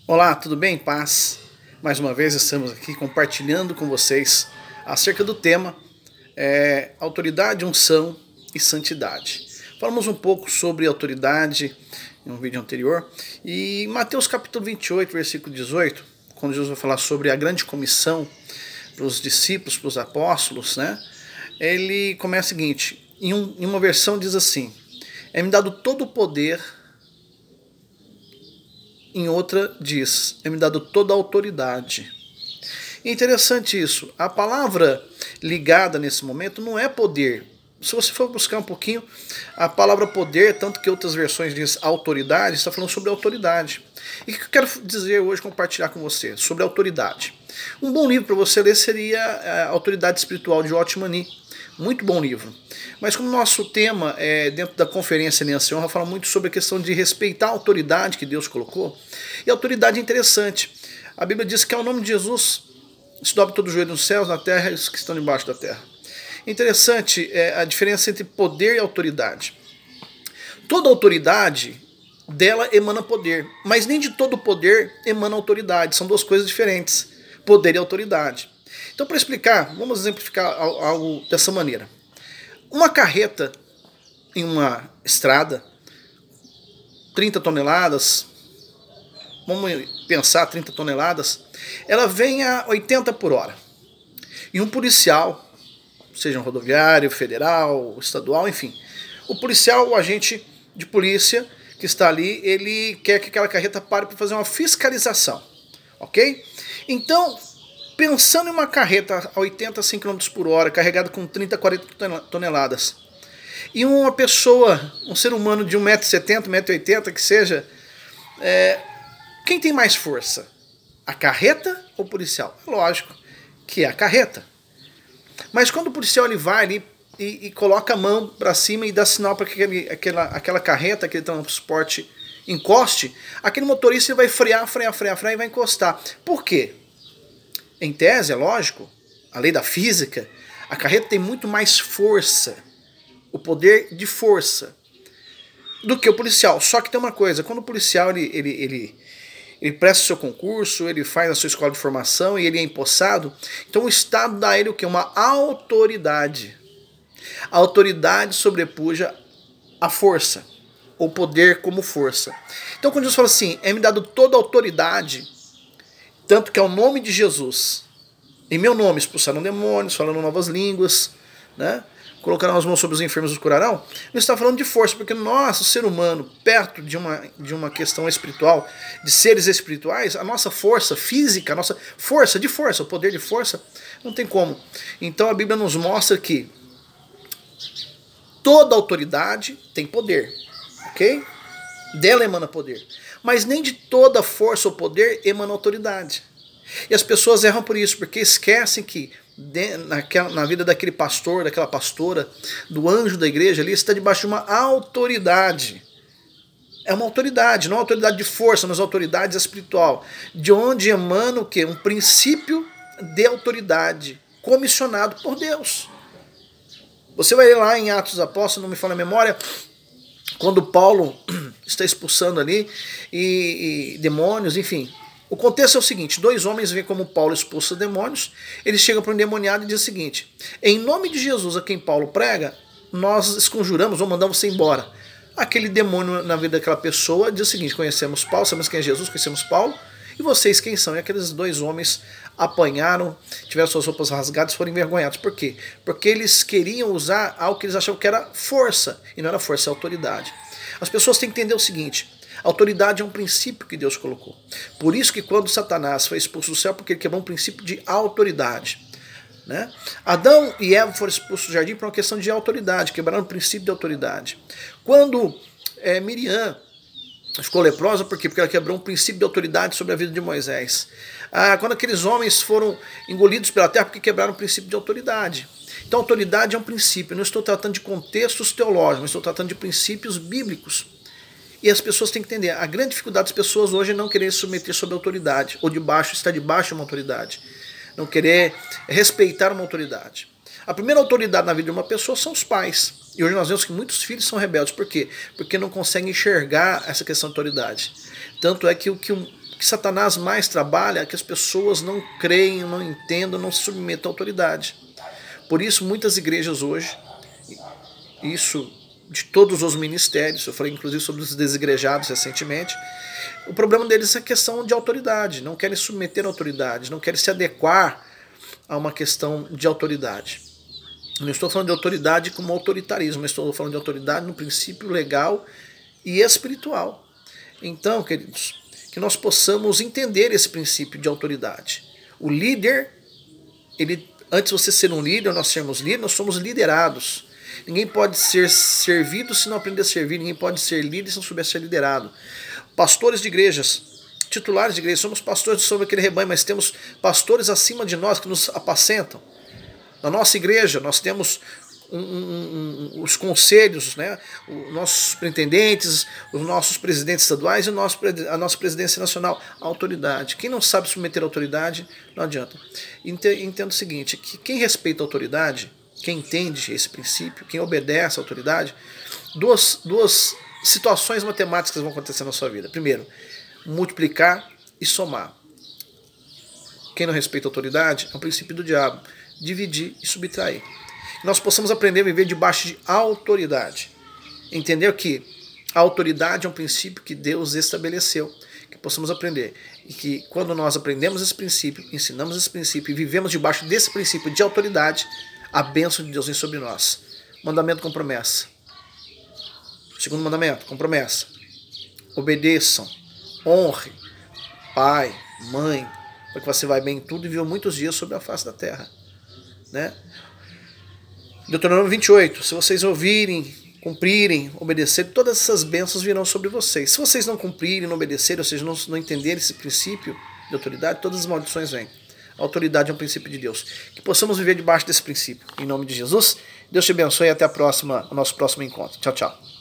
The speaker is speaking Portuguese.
Olá, tudo bem? Paz. Mais uma vez estamos aqui compartilhando com vocês acerca do tema autoridade, unção e santidade. Falamos um pouco sobre autoridade em um vídeo anterior e Mateus capítulo 28, versículo 18, quando Jesus vai falar sobre a grande comissão para os discípulos, para os apóstolos, né? Ele começa o seguinte, em uma versão diz assim: é-me dado todo o poder. Em outra diz, é-me dado toda a autoridade. Interessante isso. A palavra ligada nesse momento não é poder. Se você for buscar um pouquinho, a palavra poder, tanto que outras versões diz autoridade, está falando sobre autoridade. E o que eu quero dizer hoje, compartilhar com você, sobre autoridade. Um bom livro para você ler seria a Autoridade Espiritual de Otmani. Muito bom livro. Mas como nosso tema é dentro da conferência Aliança e Honra, fala muito sobre a questão de respeitar a autoridade que Deus colocou. E a autoridade é interessante. A Bíblia diz que ao nome de Jesus se dobre todo o joelho nos céus, na terra e os que estão debaixo da terra. Interessante a diferença entre poder e autoridade. Toda autoridade dela emana poder, mas nem de todo poder emana autoridade. São duas coisas diferentes, poder e autoridade. Então, para explicar, vamos exemplificar algo dessa maneira. Uma carreta em uma estrada, 30 toneladas, vamos pensar 30 toneladas, ela vem a 80 por hora. E um policial, seja um rodoviário, federal, estadual, enfim, o policial, o agente de polícia que está ali, ele quer que aquela carreta pare para fazer uma fiscalização, ok? Então, pensando em uma carreta a 80, 100 km por hora, carregada com 30, 40 toneladas, e uma pessoa, um ser humano de 1,70 m, 1,80 m, que seja, quem tem mais força? A carreta ou o policial? Lógico que é a carreta. Mas quando o policial ele vai ali e coloca a mão para cima e dá sinal para que aquela carreta, aquele transporte encoste, aquele motorista vai frear e vai encostar. Por quê? Em tese, é lógico, a lei da física, a carreta tem muito mais força, o poder de força, do que o policial. Só que tem uma coisa, quando o policial ele presta o seu concurso, ele faz a sua escola de formação e ele é empossado, então o Estado dá a ele o quê? Uma autoridade. A autoridade sobrepuja a força, o poder como força. Então quando Jesus fala assim, é-me dado toda a autoridade, tanto que é o nome de Jesus, em meu nome expulsaram demônios, falando novas línguas, né? Colocaram as mãos sobre os enfermos e os curarão. Não está falando de força, porque nós, o ser humano, perto de uma questão espiritual, de seres espirituais, a nossa força física, a nossa força, o poder de força, não tem como. Então a Bíblia nos mostra que toda autoridade tem poder, ok? Dela emana poder. Mas nem de toda força ou poder emana autoridade. E as pessoas erram por isso, porque esquecem que na vida daquele pastor, daquela pastora, do anjo da igreja ali, está debaixo de uma autoridade. É uma autoridade, não uma autoridade de força, mas uma autoridade espiritual. De onde emana o quê? Um princípio de autoridade, comissionado por Deus. Você vai ler lá em Atos dos Apóstolos, não me fala a memória, quando Paulo está expulsando ali e demônios, enfim. O contexto é o seguinte, dois homens veem como Paulo expulsa demônios, eles chegam para um endemoniado e dizem o seguinte, em nome de Jesus a quem Paulo prega, nós esconjuramos ou mandamos você embora. Aquele demônio na vida daquela pessoa diz o seguinte, conhecemos Paulo, sabemos quem é Jesus, conhecemos Paulo, e vocês quem são? E aqueles dois homens apanharam, tiveram suas roupas rasgadas, foram envergonhados. Por quê? Porque eles queriam usar algo que eles achavam que era força, e não era força, é autoridade. As pessoas têm que entender o seguinte, autoridade é um princípio que Deus colocou. Por isso que quando Satanás foi expulso do céu, porque ele quebrou um princípio de autoridade. Né? Adão e Eva foram expulsos do jardim por uma questão de autoridade, quebraram o princípio de autoridade. Quando Miriam ficou leprosa, por quê? Porque ela quebrou um princípio de autoridade sobre a vida de Moisés. Quando aqueles homens foram engolidos pela terra, porque quebraram o princípio de autoridade. Então autoridade é um princípio, eu não estou tratando de contextos teológicos, estou tratando de princípios bíblicos. E as pessoas têm que entender, a grande dificuldade das pessoas hoje é não querer se submeter sob autoridade, ou estar debaixo de uma autoridade, não querer respeitar uma autoridade. A primeira autoridade na vida de uma pessoa são os pais. E hoje nós vemos que muitos filhos são rebeldes. Por quê? Porque não conseguem enxergar essa questão de autoridade. Tanto é que que Satanás mais trabalha é que as pessoas não creem, não entendam, não se submetam à autoridade. Por isso, muitas igrejas hoje, isso de todos os ministérios, eu falei inclusive sobre os desigrejados recentemente, o problema deles é a questão de autoridade, não querem submeter a autoridade, não querem se adequar a uma questão de autoridade. Não estou falando de autoridade como autoritarismo, estou falando de autoridade no princípio legal e espiritual. Então, queridos, que nós possamos entender esse princípio de autoridade. O líder, antes de você ser um líder, nós sermos líderes, nós somos liderados. Ninguém pode ser servido se não aprender a servir, ninguém pode ser líder se não souber ser liderado. Pastores de igrejas, titulares de igrejas, somos pastores sobre aquele rebanho, mas temos pastores acima de nós que nos apacentam. Na nossa igreja, nós temos os conselhos, né? Os nossos superintendentes, os nossos presidentes estaduais e a nossa presidência nacional, a autoridade. Quem não sabe submeter a autoridade, não adianta. Entendo o seguinte, que quem respeita a autoridade, quem entende esse princípio, quem obedece à autoridade, duas situações matemáticas vão acontecer na sua vida. Primeiro, multiplicar e somar. Quem não respeita a autoridade é o princípio do diabo, dividir e subtrair. Nós possamos aprender a viver debaixo de autoridade. Entender que a autoridade é um princípio que Deus estabeleceu, que possamos aprender. E que quando nós aprendemos esse princípio, ensinamos esse princípio e vivemos debaixo desse princípio de autoridade, a bênção de Deus vem sobre nós. Mandamento com promessa. Segundo mandamento, com promessa. Obedeçam, honre pai, mãe, para que você vai bem em tudo e viva muitos dias sobre a face da terra. Né? Deuteronômio 28, se vocês ouvirem, cumprirem, obedecerem, todas essas bênçãos virão sobre vocês. Se vocês não cumprirem, não obedecerem, ou seja, não entenderem esse princípio de autoridade, todas as maldições vêm. A autoridade é um princípio de Deus. Que possamos viver debaixo desse princípio. Em nome de Jesus, Deus te abençoe e até o nosso próximo encontro. Tchau, tchau.